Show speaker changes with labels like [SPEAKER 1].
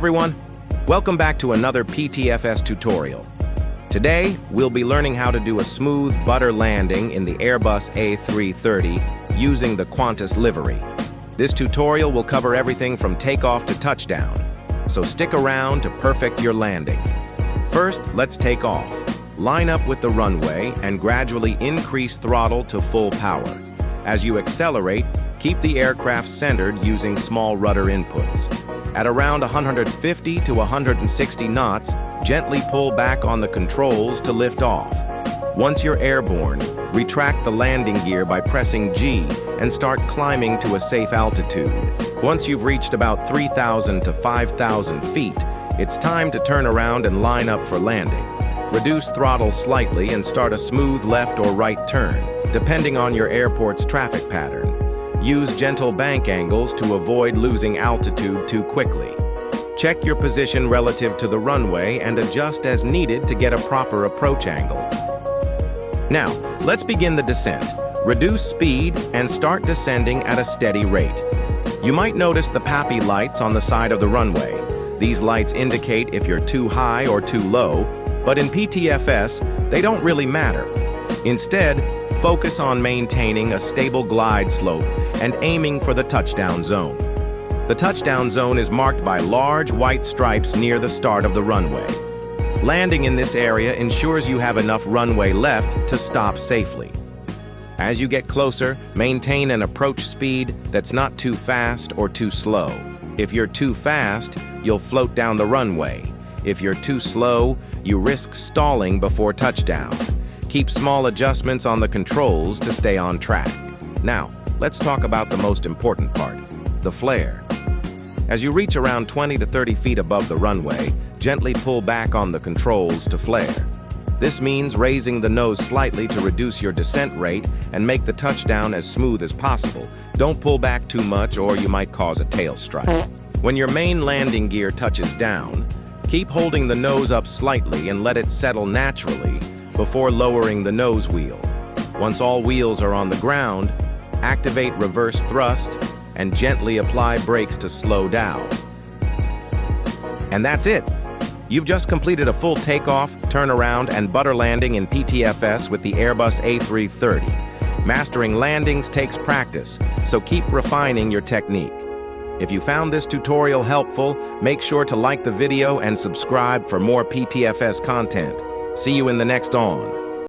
[SPEAKER 1] everyone, welcome back to another PTFS tutorial. Today, we'll be learning how to do a smooth butter landing in the Airbus A330 using the Qantas livery. This tutorial will cover everything from takeoff to touchdown, so stick around to perfect your landing. First, let's take off. Line up with the runway and gradually increase throttle to full power. As you accelerate, keep the aircraft centered using small rudder inputs. At around 150 to 160 knots, gently pull back on the controls to lift off. Once you're airborne, retract the landing gear by pressing G and start climbing to a safe altitude. Once you've reached about 3,000 to 5,000 feet, it's time to turn around and line up for landing. Reduce throttle slightly and start a smooth left or right turn, depending on your airport's traffic pattern. Use gentle bank angles to avoid losing altitude too quickly. Check your position relative to the runway and adjust as needed to get a proper approach angle. Now, let's begin the descent. Reduce speed and start descending at a steady rate. You might notice the PAPI lights on the side of the runway. These lights indicate if you're too high or too low, but in PTFS, they don't really matter. Instead, focus on maintaining a stable glide slope and aiming for the touchdown zone. The touchdown zone is marked by large white stripes near the start of the runway. Landing in this area ensures you have enough runway left to stop safely. As you get closer, maintain an approach speed that's not too fast or too slow. If you're too fast, you'll float down the runway. If you're too slow, you risk stalling before touchdown. Keep small adjustments on the controls to stay on track. Now, let's talk about the most important part, the flare. As you reach around 20 to 30 feet above the runway, gently pull back on the controls to flare. This means raising the nose slightly to reduce your descent rate and make the touchdown as smooth as possible. Don't pull back too much or you might cause a tail strike. When your main landing gear touches down, keep holding the nose up slightly and let it settle naturally before lowering the nose wheel. Once all wheels are on the ground, activate reverse thrust and gently apply brakes to slow down. And that's it. You've just completed a full takeoff, turnaround, and butter landing in PTFS with the Airbus A330. Mastering landings takes practice, so keep refining your technique. If you found this tutorial helpful, make sure to like the video and subscribe for more PTFS content. See you in the next on.